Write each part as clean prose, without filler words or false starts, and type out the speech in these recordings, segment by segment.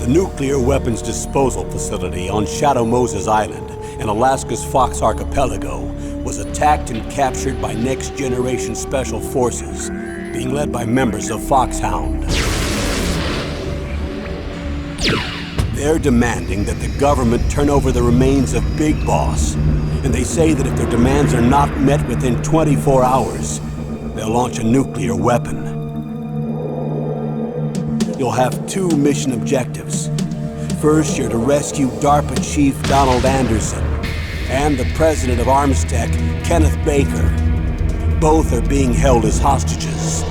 The nuclear weapons disposal facility on Shadow Moses Island in Alaska's Fox Archipelago was attacked and captured by next-generation special forces, being led by members of FOXHOUND. They're demanding that the government turn over the remains of Big Boss, and they say that if their demands are not met within 24 hours, they'll launch a nuclear weapon. You'll have two mission objectives. First, you're to rescue DARPA Chief Donald Anderson and the president of Armstech, Kenneth Baker. Both are being held as hostages.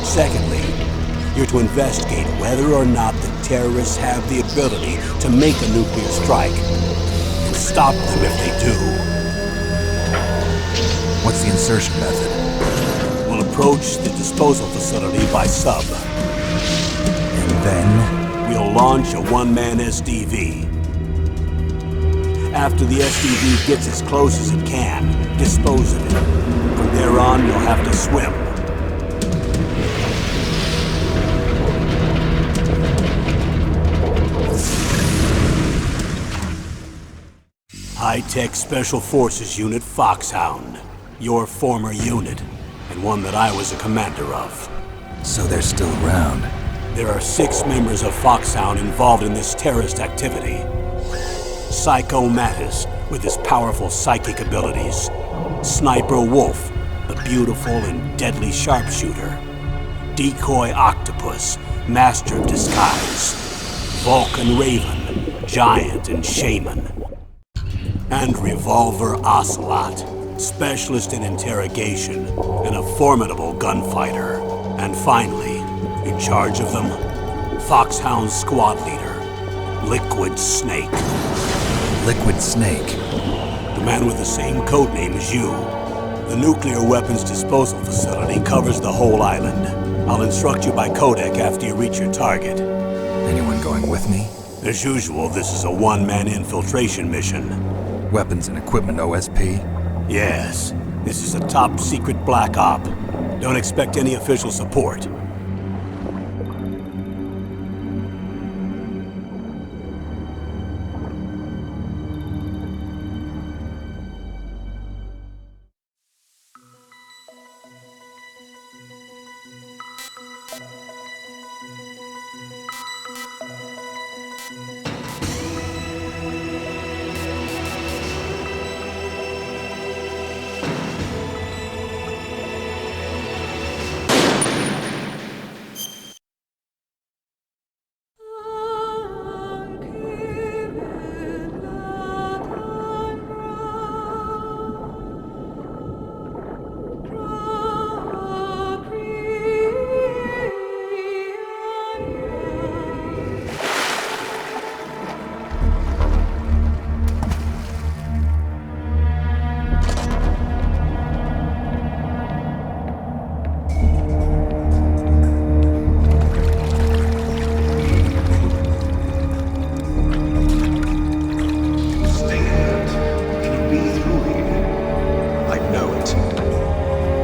Secondly, you're to investigate whether or not the terrorists have the ability to make a nuclear strike and stop them if they do. What's the insertion method? We'll approach the disposal facility by sub. And then? We'll launch a one-man SDV. After the SDV gets as close as it can, dispose of it. From there on, you'll have to swim. High-tech Special Forces Unit FOXHOUND. Your former unit, and one that I was a commander of. So they're still around. There are 6 members of FOXHOUND involved in this terrorist activity. Psycho Mattis, with his powerful psychic abilities. Sniper Wolf, the beautiful and deadly sharpshooter. Decoy Octopus, master of disguise. Vulcan Raven, giant and shaman. And Revolver Ocelot, specialist in interrogation and a formidable gunfighter. And finally, in charge of them, FOXHOUND squad leader, Liquid Snake. Liquid Snake? The man with the same codename as you. The nuclear weapons disposal facility covers the whole island. I'll instruct you by codec after you reach your target. Anyone going with me? As usual, this is a one-man infiltration mission. Weapons and equipment OSP? Yes. This is a top-secret black op. Don't expect any official support.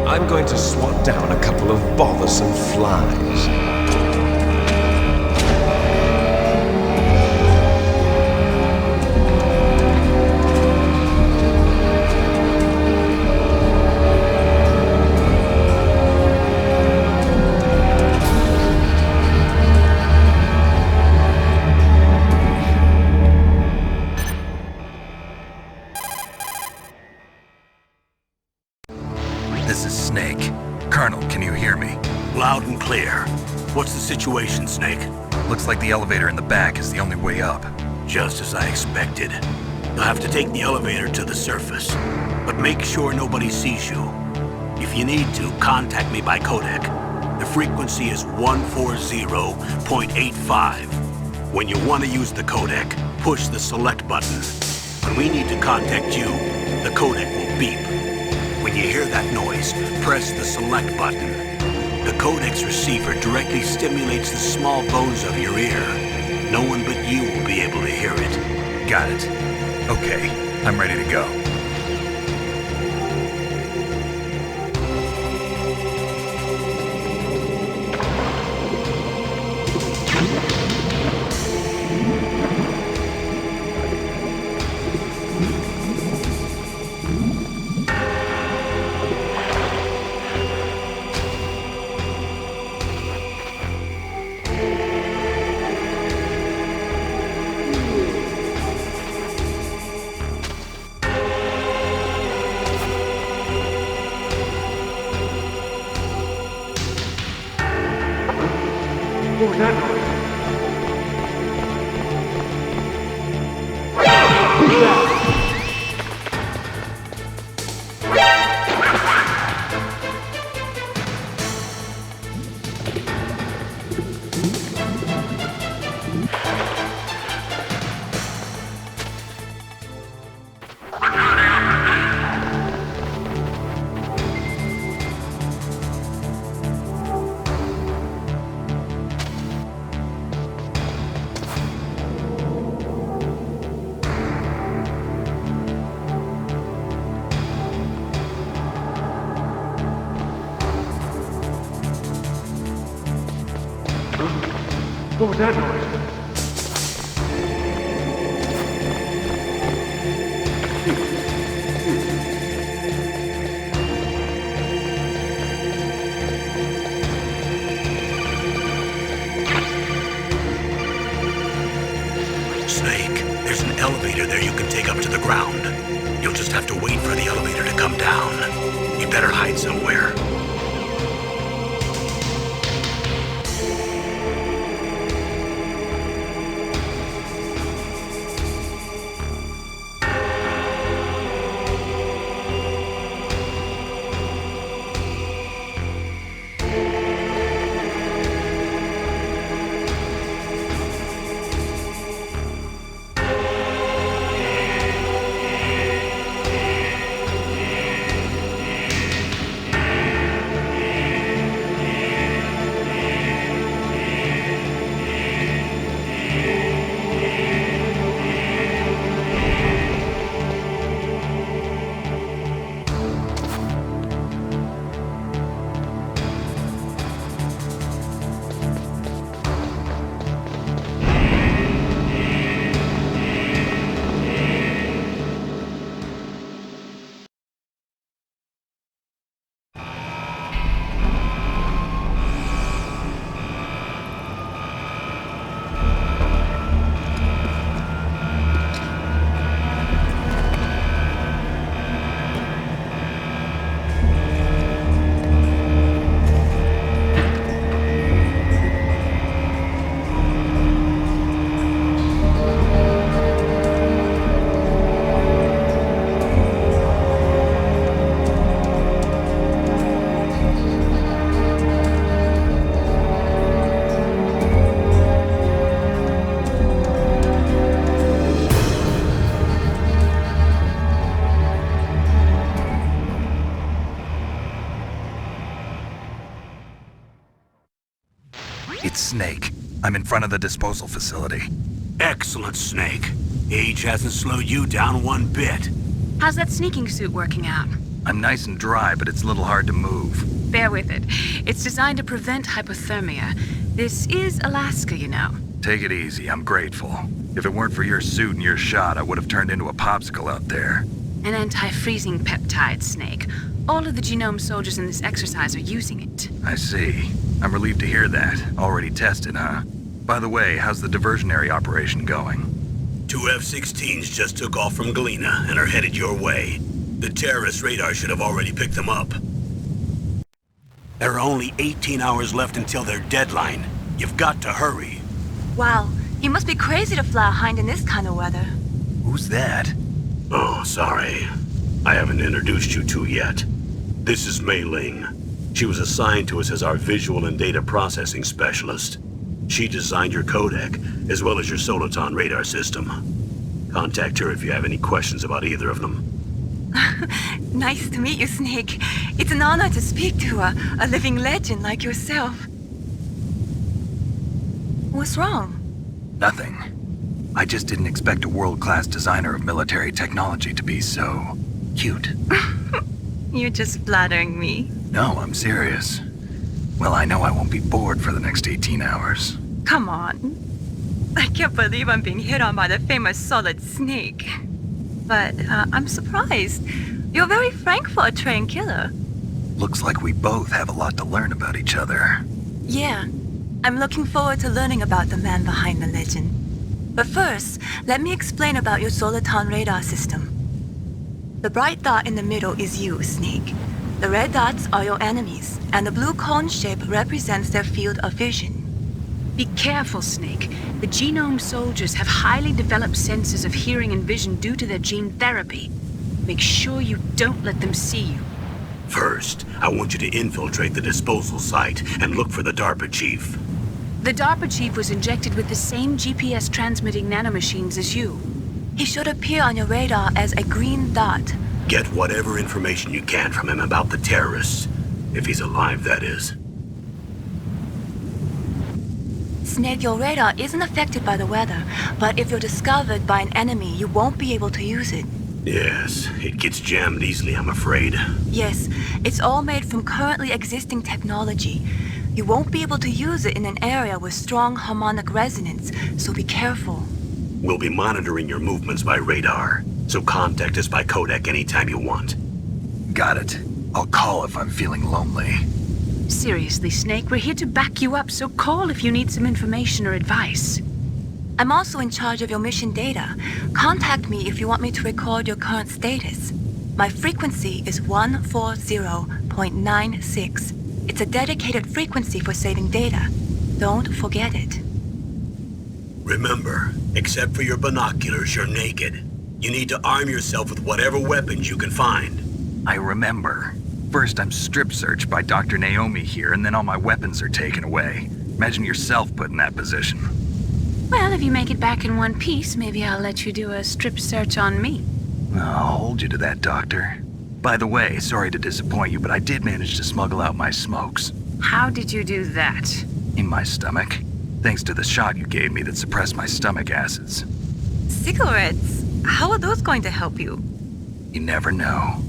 I'm going to swat down a couple of bothersome flies. This is Snake. Colonel, can you hear me? Loud and clear. What's the situation, Snake? Looks like the elevator in the back is the only way up. Just as I expected. You'll have to take the elevator to the surface. But make sure nobody sees you. If you need to, contact me by codec. The frequency is 140.85. When you want to use the codec, push the select button. When we need to contact you, the codec will beep. When you hear that noise, press the select button. The codec's receiver directly stimulates the small bones of your ear. No one but you will be able to hear it. Got it. Okay, I'm ready to go. What was that noise? Snake, there's an elevator there you can take up to the ground. You'll just have to wait for the elevator to come down. You better hide somewhere. It's Snake. I'm in front of the disposal facility. Excellent, Snake. Age hasn't slowed you down one bit. How's that sneaking suit working out? I'm nice and dry, but it's a little hard to move. Bear with it. It's designed to prevent hypothermia. This is Alaska, you know. Take it easy, I'm grateful. If it weren't for your suit and your shot, I would have turned into a popsicle out there. An anti-freezing peptide, Snake. All of the genome soldiers in this exercise are using it. I see. I'm relieved to hear that. Already tested, huh? By the way, how's the diversionary operation going? 2 F-16s just took off from Galena and are headed your way. The terrorist radar should have already picked them up. There are only 18 hours left until their deadline. You've got to hurry. Wow, you must be crazy to fly a hind in this kind of weather. Who's that? Oh, sorry. I haven't introduced you to yet. This is Mei Ling. She was assigned to us as our visual and data processing specialist. She designed your codec, as well as your Soliton radar system. Contact her if you have any questions about either of them. Nice to meet you, Snake. It's an honor to speak to a living legend like yourself. What's wrong? Nothing. I just didn't expect a world-class designer of military technology to be so cute. You're just flattering me. No, I'm serious. Well, I know I won't be bored for the next 18 hours. Come on. I can't believe I'm being hit on by the famous Solid Snake. But I'm surprised. You're very frank for a trained killer. Looks like we both have a lot to learn about each other. Yeah. I'm looking forward to learning about the man behind the legend. But first, let me explain about your Soliton radar system. The bright dot in the middle is you, Snake. The red dots are your enemies, and the blue cone shape represents their field of vision. Be careful, Snake. The genome soldiers have highly developed senses of hearing and vision due to their gene therapy. Make sure you don't let them see you. First, I want you to infiltrate the disposal site and look for the DARPA chief. The DARPA chief was injected with the same GPS transmitting nanomachines as you. He should appear on your radar as a green dot. Get whatever information you can from him about the terrorists. If he's alive, that is. Snake, your radar isn't affected by the weather, but if you're discovered by an enemy, you won't be able to use it. Yes, it gets jammed easily, I'm afraid. Yes, it's all made from currently existing technology. You won't be able to use it in an area with strong harmonic resonance, so be careful. We'll be monitoring your movements by radar, so contact us by codec anytime you want. Got it. I'll call if I'm feeling lonely. Seriously, Snake, we're here to back you up, so call if you need some information or advice. I'm also in charge of your mission data. Contact me if you want me to record your current status. My frequency is 140.96. It's a dedicated frequency for saving data. Don't forget it. Remember, except for your binoculars, you're naked. You need to arm yourself with whatever weapons you can find. I remember. First, I'm strip searched by Dr. Naomi here, and then all my weapons are taken away. Imagine yourself put in that position. Well, if you make it back in one piece, maybe I'll let you do a strip search on me. I'll hold you to that, Doctor. By the way, sorry to disappoint you, but I did manage to smuggle out my smokes. How did you do that? In my stomach. Thanks to the shot you gave me that suppressed my stomach acids. Cigarettes? How are those going to help you? You never know.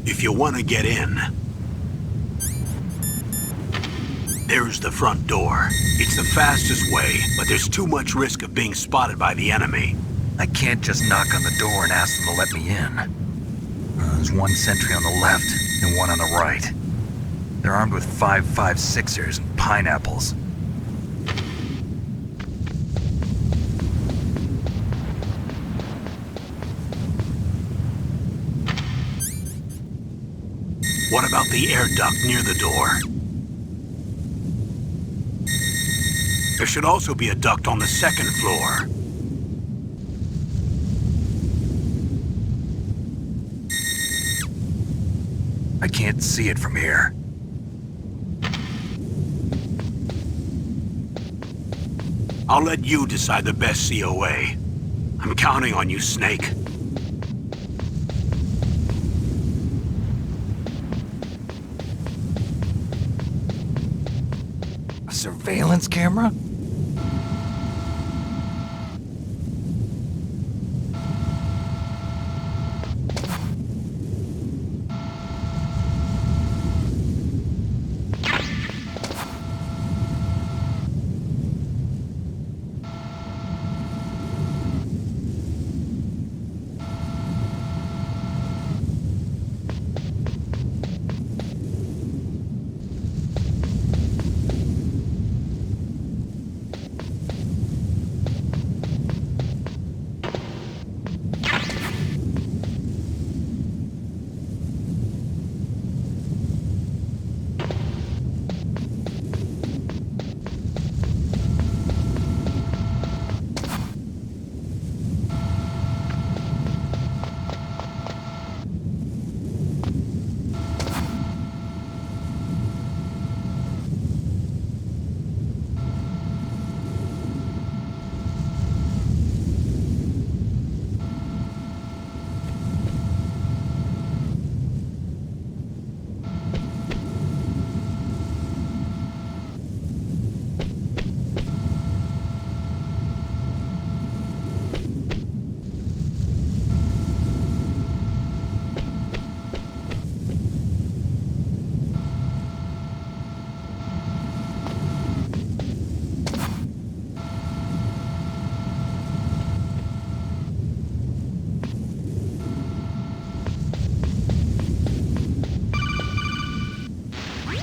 If you want to get in, there's the front door. It's the fastest way, but there's too much risk of being spotted by the enemy. I can't just knock on the door and ask them to let me in. There's one sentry on the left and one on the right. They're armed with 5.56ers and pineapples. What about the air duct near the door? There should also be a duct on the second floor. I can't see it from here. I'll let you decide the best COA. I'm counting on you, Snake. A surveillance camera?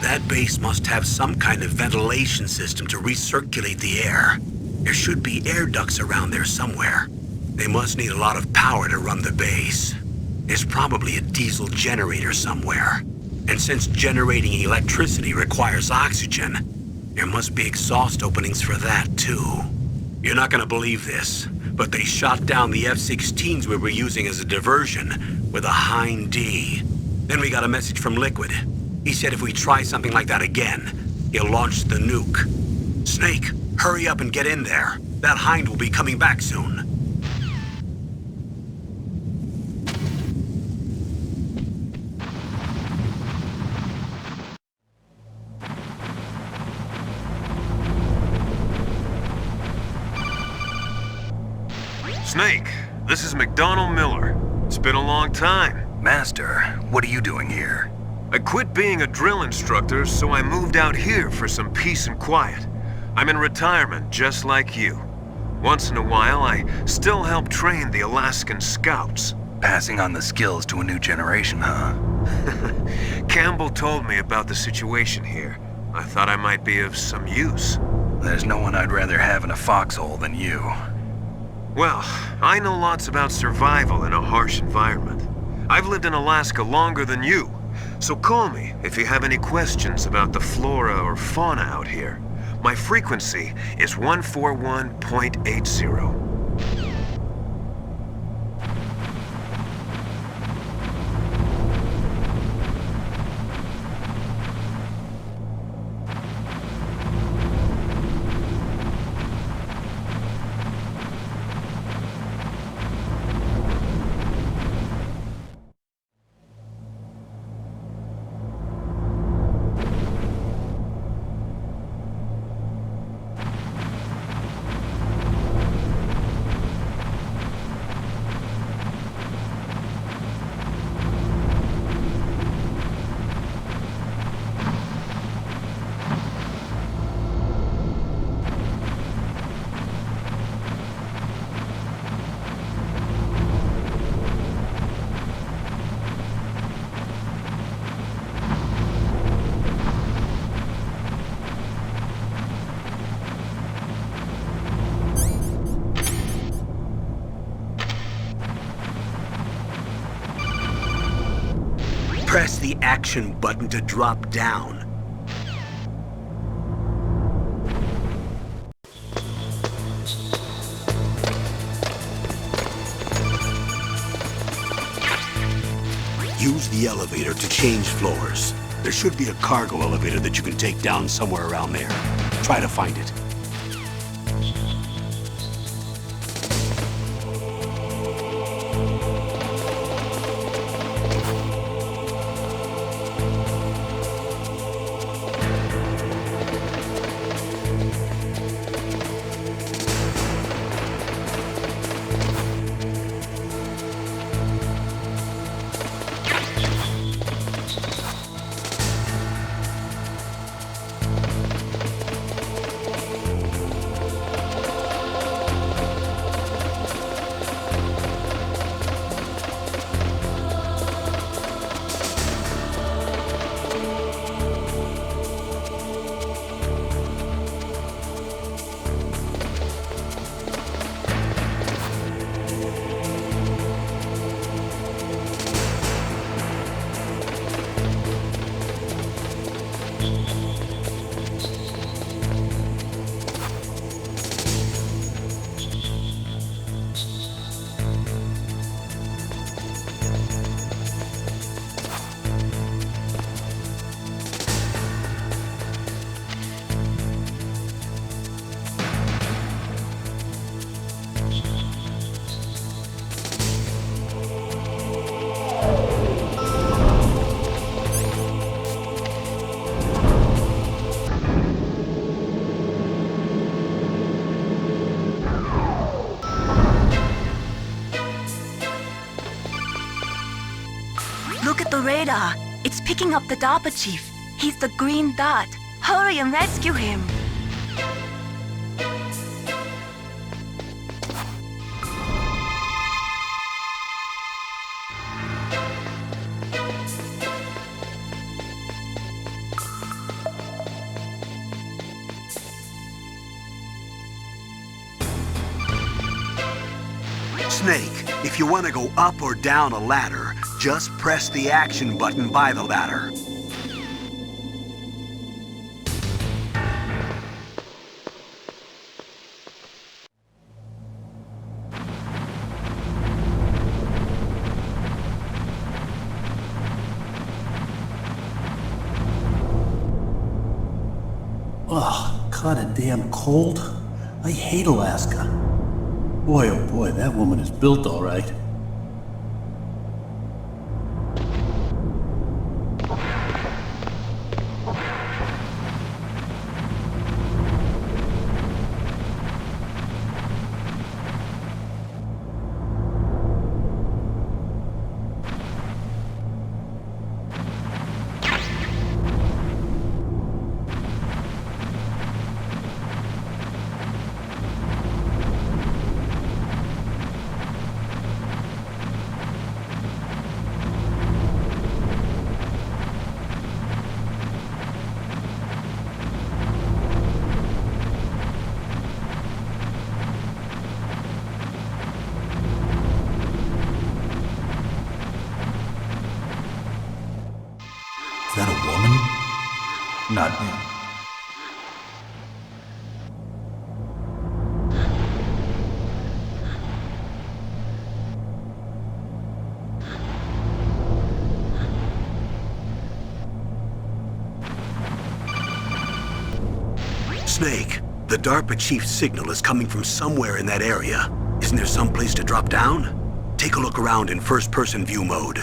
That base must have some kind of ventilation system to recirculate the air. There should be air ducts around there somewhere. They must need a lot of power to run the base. There's probably a diesel generator somewhere. And since generating electricity requires oxygen, there must be exhaust openings for that too. You're not gonna believe this, but they shot down the F-16s we were using as a diversion with a Hind-D. Then we got a message from Liquid. He said if we try something like that again, he'll launch the nuke. Snake, hurry up and get in there. That Hind will be coming back soon. Snake, this is McDonald Miller. It's been a long time. Master, what are you doing here? I quit being a drill instructor, so I moved out here for some peace and quiet. I'm in retirement, just like you. Once in a while, I still help train the Alaskan Scouts. Passing on the skills to a new generation, huh? Campbell told me about the situation here. I thought I might be of some use. There's no one I'd rather have in a foxhole than you. Well, I know lots about survival in a harsh environment. I've lived in Alaska longer than you, so call me if you have any questions about the flora or fauna out here. My frequency is 141.80. Press the action button to drop down. Use the elevator to change floors. There should be a cargo elevator that you can take down somewhere around there. Try to find it. Look at the radar. It's picking up the DARPA chief. He's the green dot. Hurry and rescue him. Snake, if you want to go up or down a ladder, just press the action button by the ladder. Ugh, kinda damn cold. I hate Alaska. Boy, oh boy, that woman is built all right. Is that a woman? Not him. Snake, the DARPA chief's signal is coming from somewhere in that area. Isn't there some place to drop down? Take a look around in first-person view mode.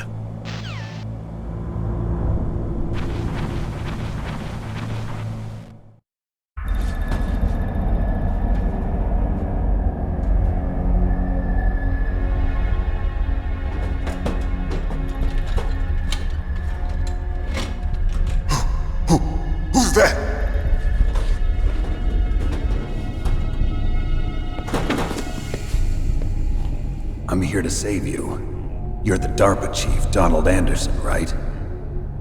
Who's that? I'm here to save you. You're the DARPA chief, Donald Anderson, right?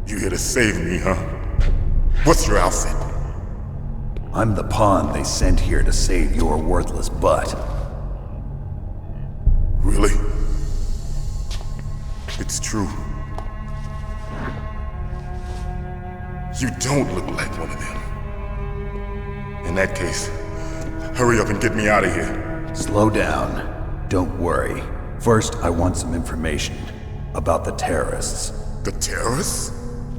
You here to save me, huh? What's your outfit? I'm the pawn they sent here to save your worthless butt. Really? It's true. You don't look like one of them. In that case, hurry up and get me out of here. Slow down. Don't worry. First, I want some information about the terrorists. The terrorists?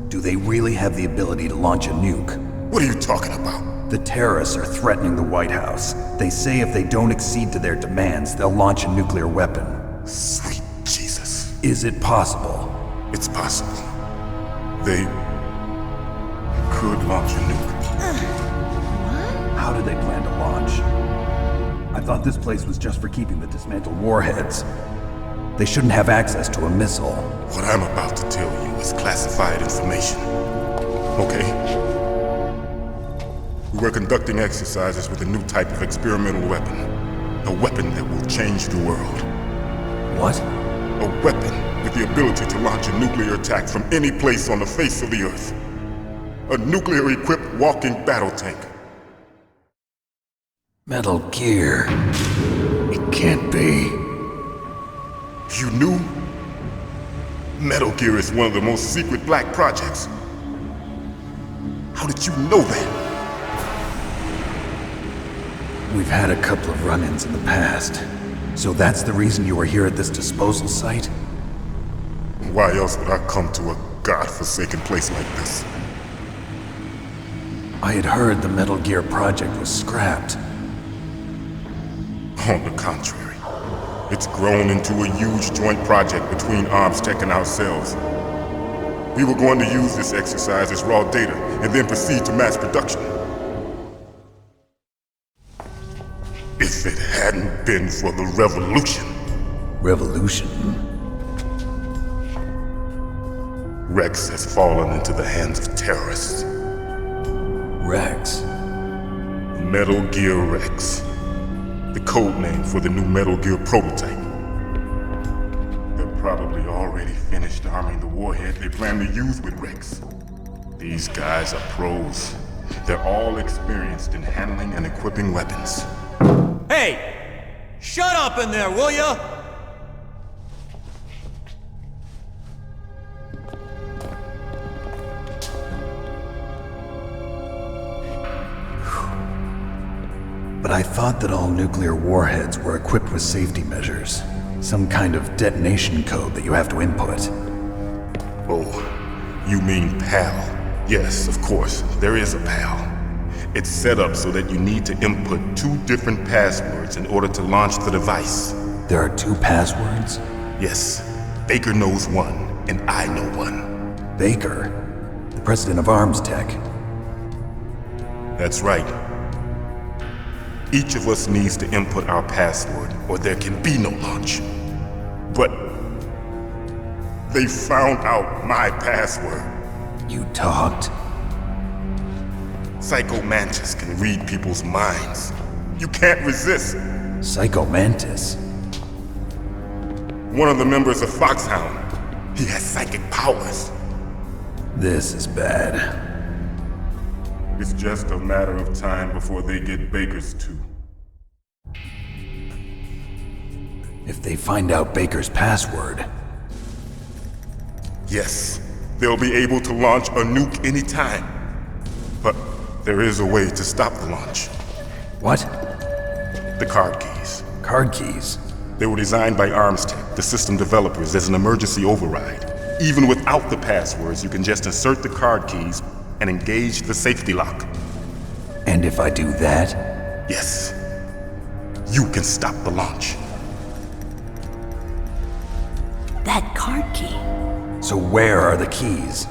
Do they really have the ability to launch a nuke? What are you talking about? The terrorists are threatening the White House. They say if they don't accede to their demands, they'll launch a nuclear weapon. Sweet Jesus. Is it possible? It's possible. They could launch a nuke. How do they plan to launch? I thought this place was just for keeping the dismantled warheads. They shouldn't have access to a missile. What I'm about to tell you is classified information. Okay? We were conducting exercises with a new type of experimental weapon. A weapon that will change the world. What? A weapon with the ability to launch a nuclear attack from any place on the face of the Earth. A nuclear-equipped walking battle tank. Metal Gear. It can't be. You knew? Metal Gear is one of the most secret black projects. How did you know that? We've had a couple of run-ins in the past. So that's the reason you were here at this disposal site? Why else would I come to a godforsaken place like this? I had heard the Metal Gear project was scrapped. On the contrary, it's grown into a huge joint project between Arms Tech and ourselves. We were going to use this exercise as raw data and then proceed to mass production. If it hadn't been for the revolution. Revolution? Rex has fallen into the hands of terrorists. Rex? Metal Gear Rex. The code name for the new Metal Gear prototype. They're probably already finished arming the warhead they plan to use with Rex. These guys are pros. They're all experienced in handling and equipping weapons. Hey! Shut up in there, will ya? I thought that all nuclear warheads were equipped with safety measures. Some kind of detonation code that you have to input. Oh, you mean PAL? Yes, of course, there is a PAL. It's set up so that you need to input 2 different passwords in order to launch the device. There are 2 passwords? Yes, Baker knows one, and I know one. Baker? The president of Arms Tech? That's right. Each of us needs to input our password, or there can be no launch. But they found out my password. You talked? Psycho Mantis can read people's minds. You can't resist. Psycho Mantis? One of the members of FOXHOUND. He has psychic powers. This is bad. It's just a matter of time before they get Baker's too. If they find out Baker's password... Yes, they'll be able to launch a nuke anytime. But there is a way to stop the launch. What? The card keys. Card keys? They were designed by Arms Tech, the system developers, as an emergency override. Even without the passwords, you can just insert the card keys and engage the safety lock. And if I do that? Yes. You can stop the launch. That card key. So where are the keys?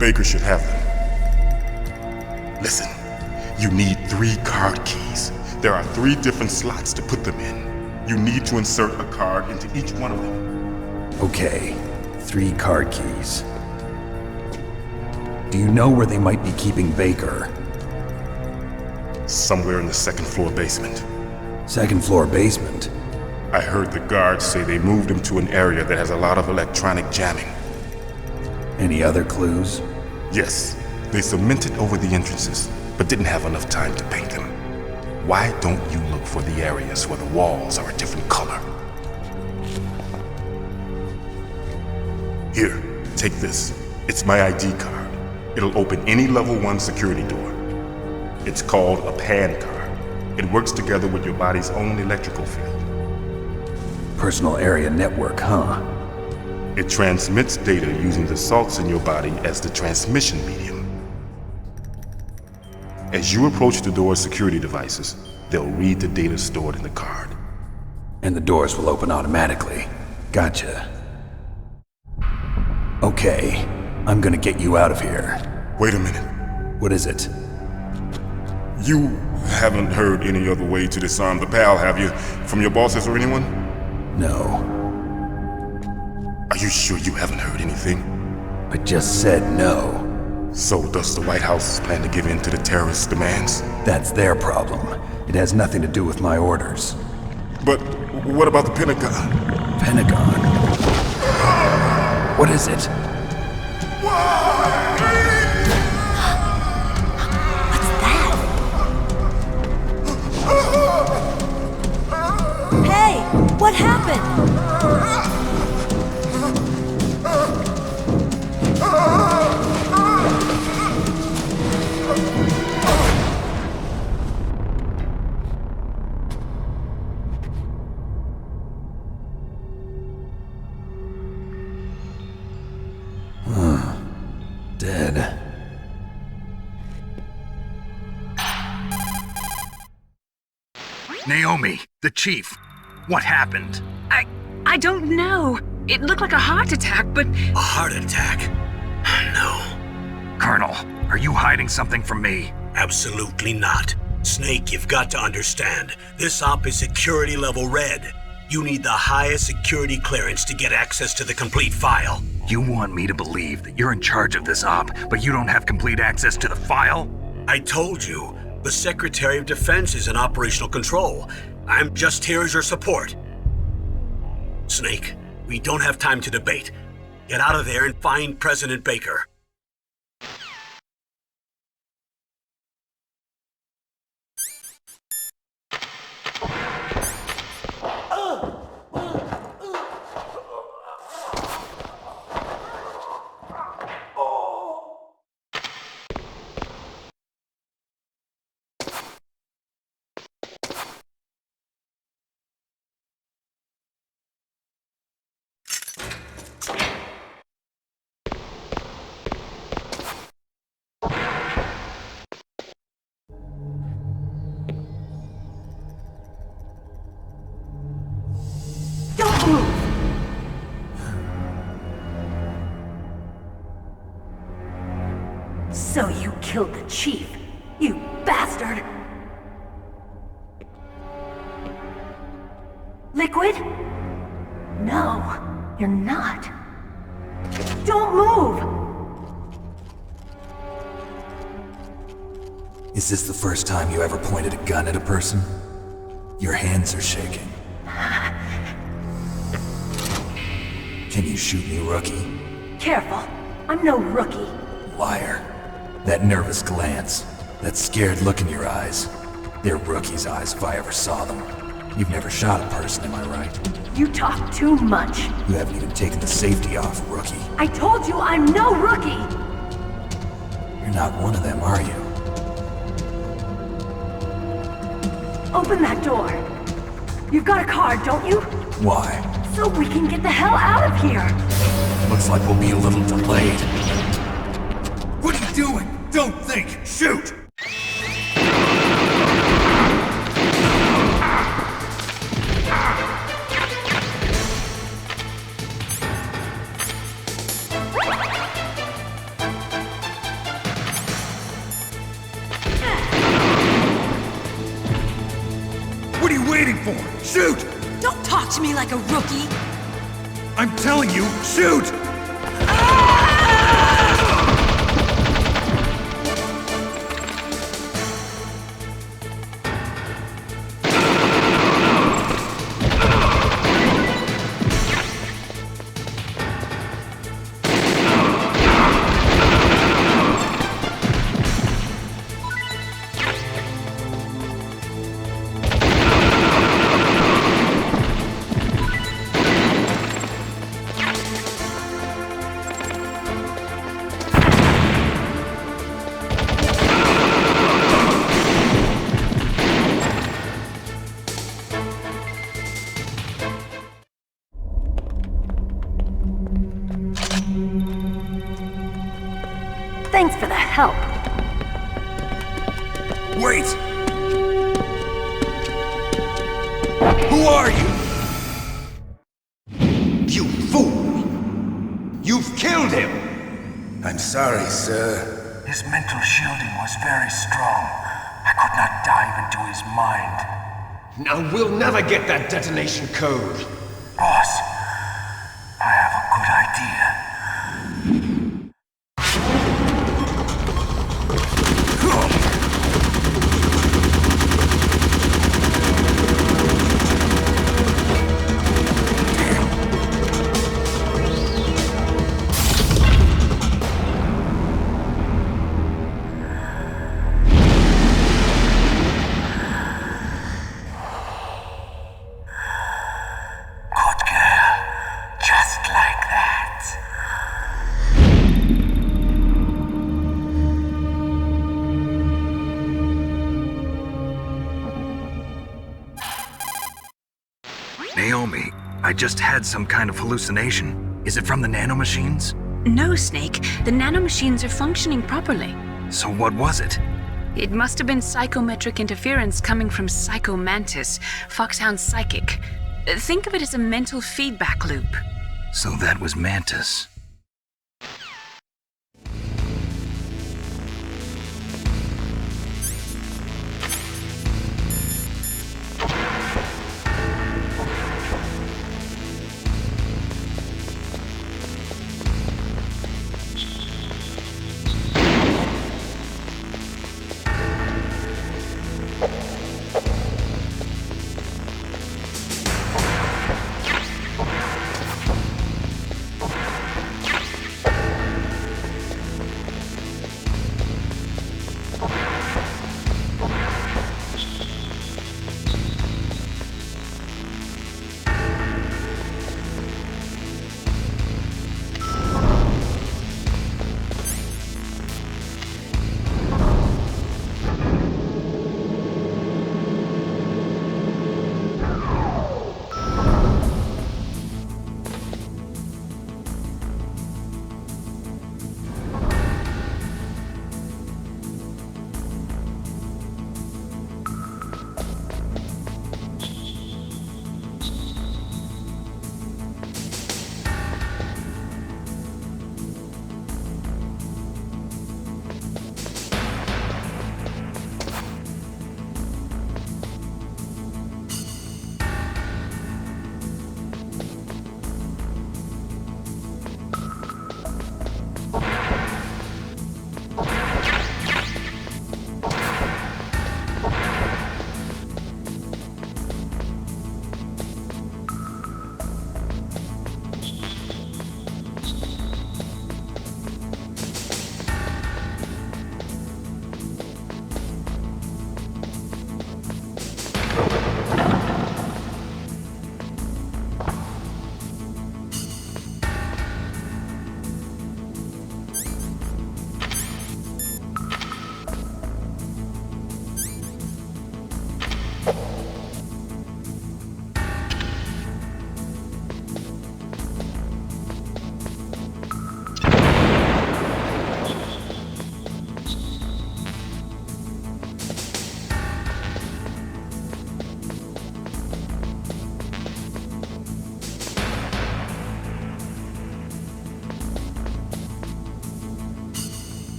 Baker should have them. Listen, you need 3 card keys. There are 3 different slots to put them in. You need to insert a card into each one of them. Okay, 3 card keys. Do you know where they might be keeping Baker? Somewhere in the 2nd floor basement. 2nd floor basement? I heard the guards say they moved him to an area that has a lot of electronic jamming. Any other clues? Yes, they cemented over the entrances, but didn't have enough time to paint them. Why don't you look for the areas where the walls are a different color? Here, take this. It's my ID card. It'll open any level 1 security door. It's called a PAN card. It works together with your body's own electrical field. Personal area network, huh? It transmits data using the salts in your body as the transmission medium. As you approach the door's security devices, they'll read the data stored in the card. And the doors will open automatically. Gotcha. Okay, I'm gonna get you out of here. Wait a minute. What is it? You haven't heard any other way to disarm the PAL, have you? From your bosses or anyone? No. Are you sure you haven't heard anything? I just said no. So does the White House plan to give in to the terrorists' demands? That's their problem. It has nothing to do with my orders. But what about the Pentagon? Pentagon? What is it? What's that? Hey, what happened? Dead. Naomi, the chief. What happened? I don't know. It looked like a heart attack, but... A heart attack? No. Colonel, are you hiding something from me? Absolutely not. Snake, you've got to understand. This op is security level red. You need the highest security clearance to get access to the complete file. You want me to believe that you're in charge of this op, but you don't have complete access to the file? I told you, the Secretary of Defense is in operational control. I'm just here as your support. Snake, we don't have time to debate. Get out of there and find President Baker. So you killed the chief, you bastard! Liquid? No, you're not. Don't move! Is this the first time you ever pointed a gun at a person? Your hands are shaking. Can you shoot me, rookie? Careful, I'm no rookie. Liar. That nervous glance, that scared look in your eyes. They're rookie's eyes if I ever saw them. You've never shot a person, am I right? You talk too much. You haven't even taken the safety off, rookie. I told you I'm no rookie! You're not one of them, are you? Open that door. You've got a card, don't you? Why? So we can get the hell out of here! Looks like we'll be a little delayed. What are you doing? Don't think! Shoot! What are you waiting for? Shoot! Don't talk to me like a rookie! I'm telling you, shoot! Thanks for the help. Wait! Who are you? You fool! You've killed him! I'm sorry, sir. His mental shielding was very strong. I could not dive into his mind. Now we'll never get that detonation code. Boss, I have a good idea. Naomi, I just had some kind of hallucination. Is it from the nanomachines? No, Snake. The nanomachines are functioning properly. So what was it? It must have been psychometric interference coming from Psycho Mantis, FOXHOUND's psychic. Think of it as a mental feedback loop. So that was Mantis.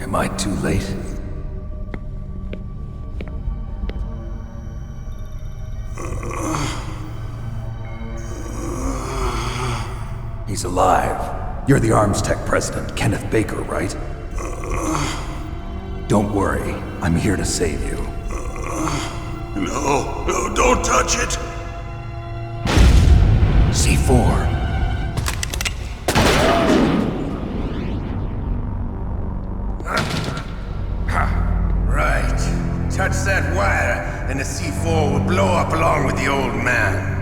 Am I too late? He's alive. You're the Arms Tech president, Kenneth Baker, right? Don't worry. I'm here to save you. No, don't touch it! C4. Right. Touch that wire, and the C4 will blow up along with the old man.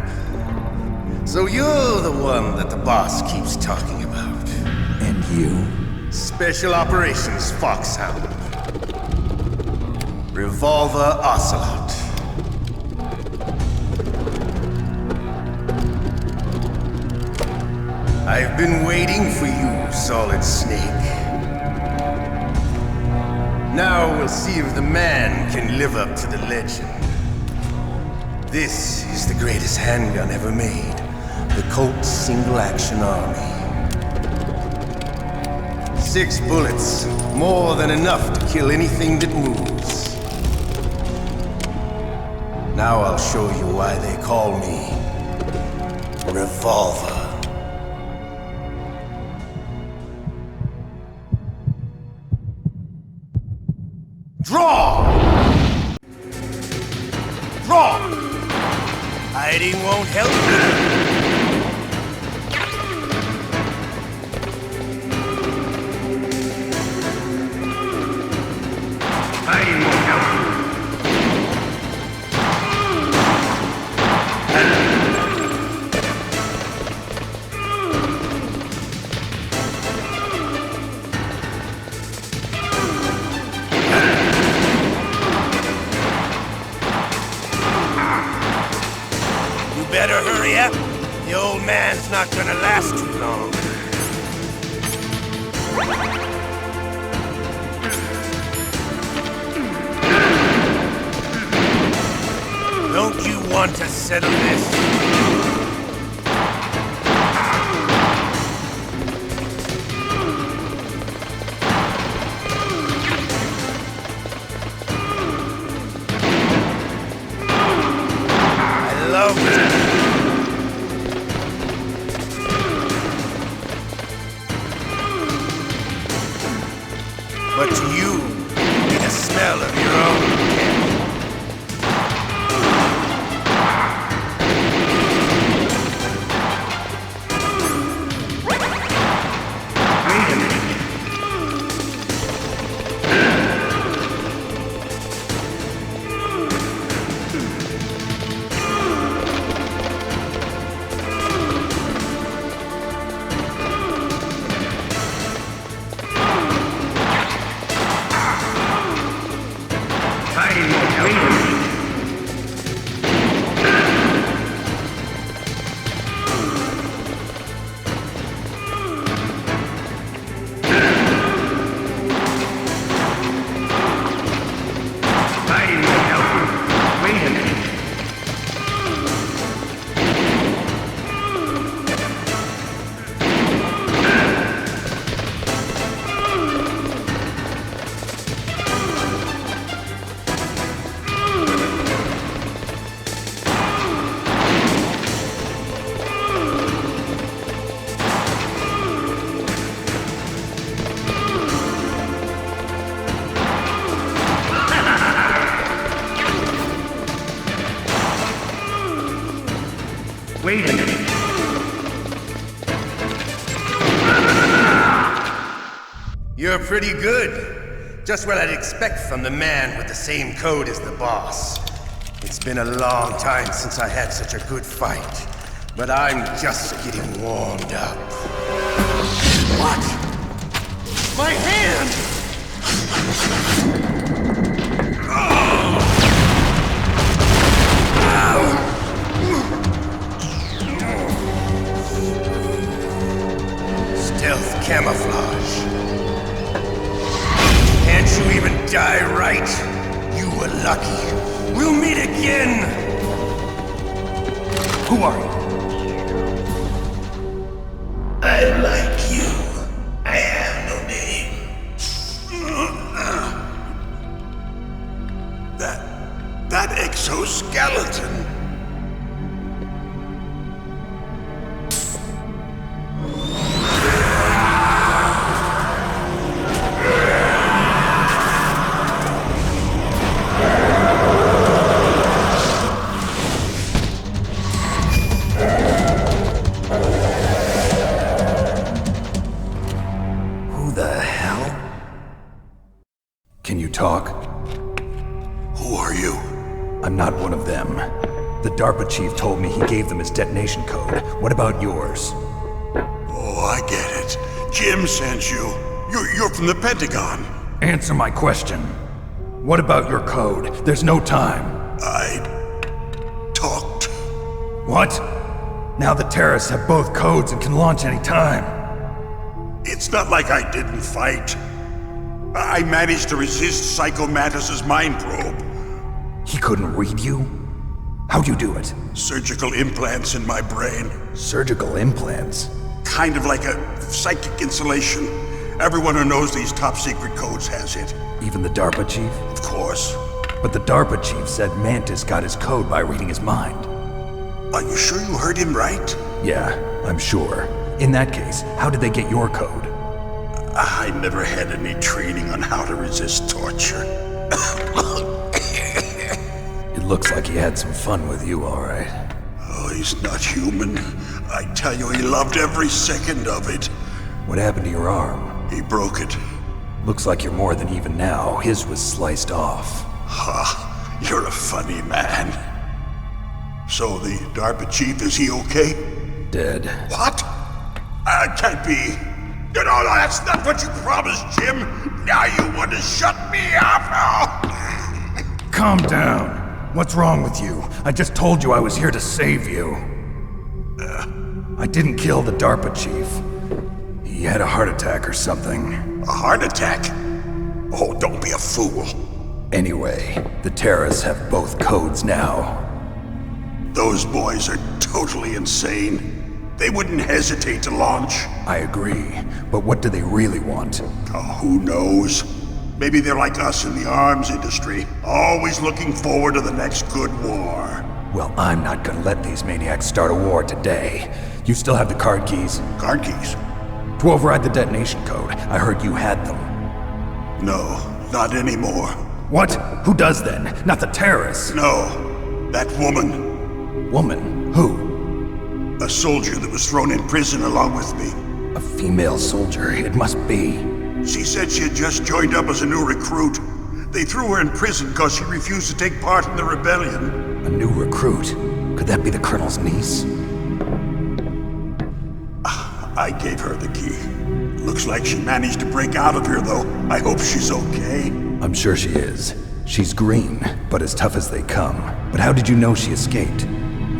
So you're the one that the boss keeps talking about. And you? Special Operations Foxhound. Revolver Ocelot. I've been waiting for you, Solid Snake. Now we'll see if the man can live up to the legend. This is the greatest handgun ever made. The Colt Single Action Army. 6 bullets, more than enough to kill anything that moves. Now I'll show you why they call me Revolver. Draw! Draw! Hiding won't help you. Hiding won't help you. Better hurry up. The old man's not gonna last too long. Don't you want to settle this? I love it. But to you, it'll be the smell of your own death. Wait a minute. Hiding won't help you. Hiding won't help you. Wait a minute. Wait a minute. You're pretty good. Just what I'd expect from the man with the same code as the boss. It's been a long time since I had such a good fight, but I'm just getting warmed up. What? My hand! Stealth camouflage. Can't you even die right? You were lucky. We'll meet again! Who are you? I'm like you. I have no name. skeleton. Talk? Who are you? I'm not one of them. The DARPA chief told me he gave them his detonation code. What about yours? Oh, I get it. Jim sent you. You're from the Pentagon. Answer my question. What about your code? There's no time. I talked. What? Now the terrorists have both codes and can launch any time. It's not like I didn't fight. I managed to resist Psycho Mattis's mind probe. He couldn't read you? How'd you do it? Surgical implants in my brain. Surgical implants? Kind of like a psychic insulation. Everyone who knows these top secret codes has it. Even the DARPA chief? Of course. But the DARPA chief said Mantis got his code by reading his mind. Are you sure you heard him right? Yeah, I'm sure. In that case, how did they get your code? I never had any training on how to resist torture. It looks like he had some fun with you, all right. Oh, he's not human. I tell you, he loved every second of it. What happened to your arm? He broke it. Looks like you're more than even now. His was sliced off. Ha, you're a funny man. So the DARPA chief, is he okay? Dead. What? Can't be. No, that's not what you promised, Jim. Now you want to shut me up? Calm down. What's wrong with you? I just told you I was here to save you. I didn't kill the DARPA chief. He had a heart attack or something. A heart attack? Oh, don't be a fool. Anyway, the terrorists have both codes now. Those boys are totally insane. They wouldn't hesitate to launch. I agree, but what do they really want? Oh, who knows? Maybe they're like us in the arms industry, always looking forward to the next good war. Well, I'm not gonna let these maniacs start a war today. You still have the card keys? Card keys? To override the detonation code. I heard you had them. No, not anymore. What? Who does then? Not the terrorists? No, that woman. Woman? Who? A soldier that was thrown in prison along with me. A female soldier, it must be. She said she had just joined up as a new recruit. They threw her in prison because she refused to take part in the rebellion. A new recruit? Could that be the Colonel's niece? I gave her the key. Looks like she managed to break out of here, though. I hope she's okay. I'm sure she is. She's green, but as tough as they come. But how did you know she escaped?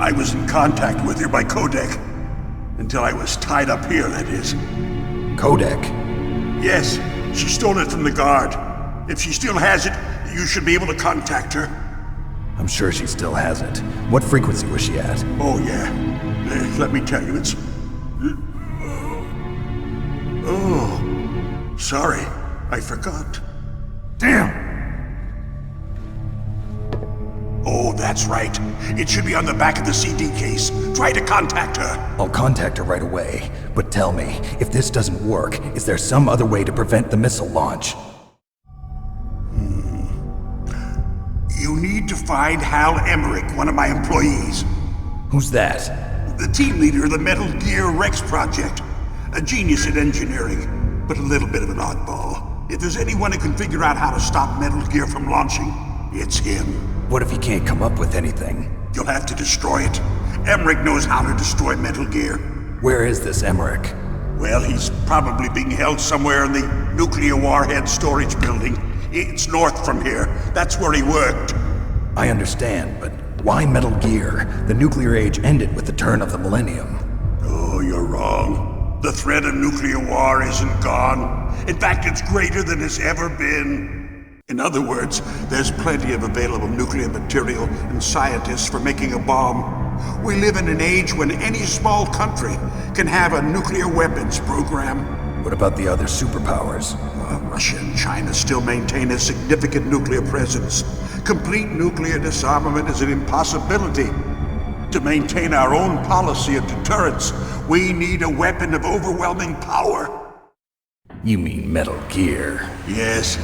I was in contact with her by codec. Until I was tied up here, that is. Codec? Yes, she stole it from the guard. If she still has it, you should be able to contact her. I'm sure she still has it. What frequency was she at? Oh, yeah. Let me tell you, it's... Oh, sorry. I forgot. Damn! Oh, that's right. It should be on the back of the CD case. Try to contact her. I'll contact her right away. But tell me, if this doesn't work, is there some other way to prevent the missile launch? You need to find Hal Emmerich, one of my employees. Who's that? The team leader of the Metal Gear Rex project. A genius at engineering, but a little bit of an oddball. If there's anyone who can figure out how to stop Metal Gear from launching, it's him. What if he can't come up with anything? You'll have to destroy it. Emmerich knows how to destroy Metal Gear. Where is this Emmerich? Well, he's probably being held somewhere in the nuclear warhead storage building. It's north from here. That's where he worked. I understand, but why Metal Gear? The nuclear age ended with the turn of the millennium. Oh, you're wrong. The threat of nuclear war isn't gone. In fact, it's greater than it's ever been. In other words, there's plenty of available nuclear material and scientists for making a bomb. We live in an age when any small country can have a nuclear weapons program. What about the other superpowers? Russia and China still maintain a significant nuclear presence. Complete nuclear disarmament is an impossibility. To maintain our own policy of deterrence, we need a weapon of overwhelming power. You mean Metal Gear? Yes.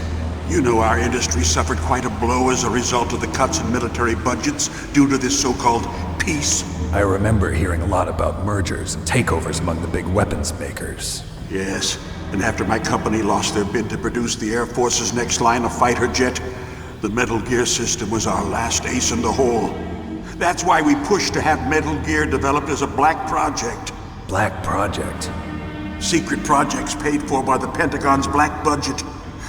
You know our industry suffered quite a blow as a result of the cuts in military budgets due to this so-called peace. I remember hearing a lot about mergers and takeovers among the big weapons makers. Yes, and after my company lost their bid to produce the Air Force's next line of fighter jet, the Metal Gear system was our last ace in the hole. That's why we pushed to have Metal Gear developed as a black project. Black project? Secret projects paid for by the Pentagon's black budget.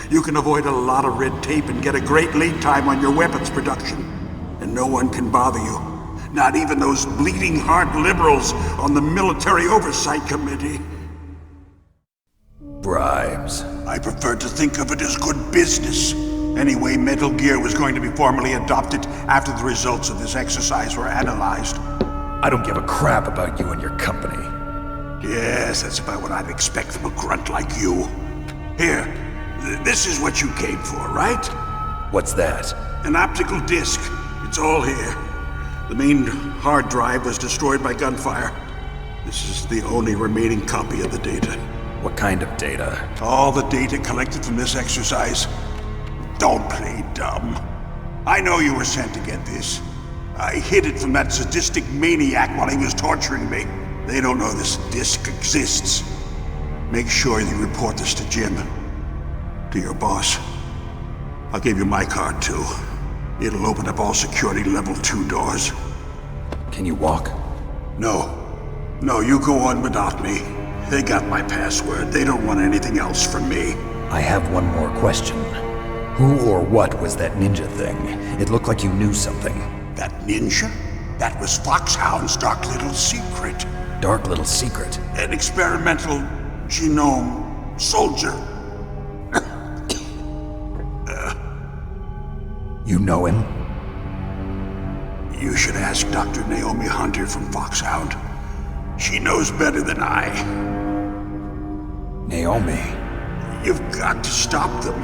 You can avoid a lot of red tape and get a great lead time on your weapons production. And no one can bother you. Not even those bleeding heart liberals on the Military Oversight Committee. Bribes. I prefer to think of it as good business. Anyway, Metal Gear was going to be formally adopted after the results of this exercise were analyzed. I don't give a crap about you and your company. Yes, that's about what I'd expect from a grunt like you. Here, this is what you came for, right? What's that? An optical disc. It's all here. The main hard drive was destroyed by gunfire. This is the only remaining copy of the data. What kind of data? All the data collected from this exercise. Don't play dumb. I know you were sent to get this. I hid it from that sadistic maniac while he was torturing me. They don't know this disc exists. Make sure you report this to Jim. To your boss. I'll give you my card too. It'll open up all security level 2 doors. Can you walk? No. No, you go on without me. They got my password. They don't want anything else from me. I have one more question. Who or what was that ninja thing? It looked like you knew something. That ninja? That was FOXHOUND's dark little secret. Dark little secret? An experimental genome soldier. You know him? You should ask Dr. Naomi Hunter from FOXHOUND. She knows better than I. Naomi? You've got to stop them.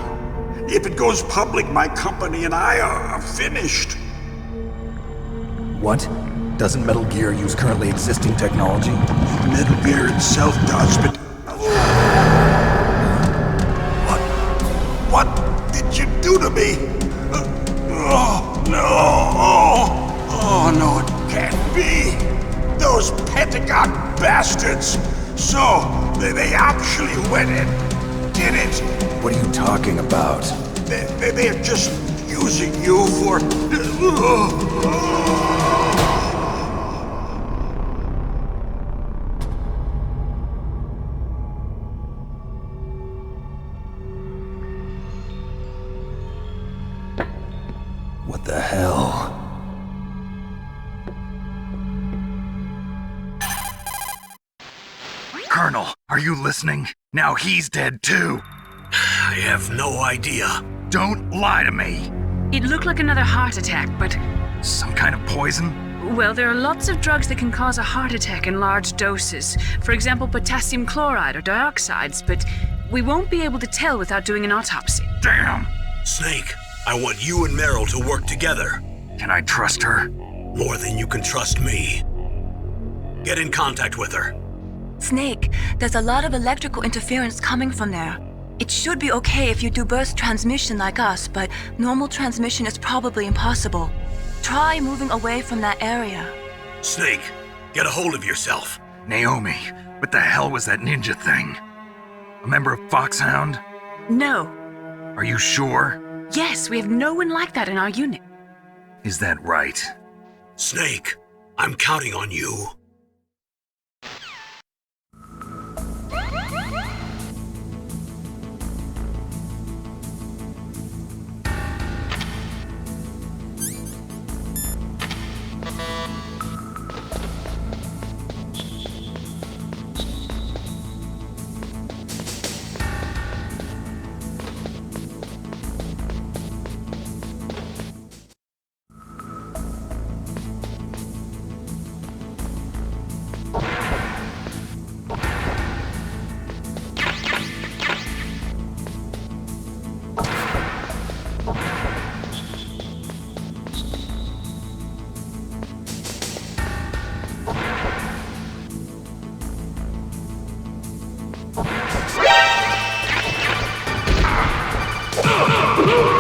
If it goes public, my company and I are finished. What? Doesn't Metal Gear use currently existing technology? Metal Gear itself does, but... What did you do to me? Oh, no! Oh, no, it can't be! Those Pentagon bastards! So, they actually went and did it! What are you talking about? They're just using you for... What the hell? Colonel, are you listening? Now he's dead too. I have no idea. Don't lie to me. It looked like another heart attack, but... Some kind of poison? Well, there are lots of drugs that can cause a heart attack in large doses. For example, potassium chloride or dioxides, but we won't be able to tell without doing an autopsy. Damn! Snake, I want you and Meryl to work together. Can I trust her? More than you can trust me. Get in contact with her. Snake, there's a lot of electrical interference coming from there. It should be okay if you do burst transmission like us, but normal transmission is probably impossible. Try moving away from that area. Snake, get a hold of yourself. Naomi, what the hell was that ninja thing? A member of FOXHOUND? No. Are you sure? Yes, we have no one like that in our unit. Is that right? Snake, I'm counting on you. Move!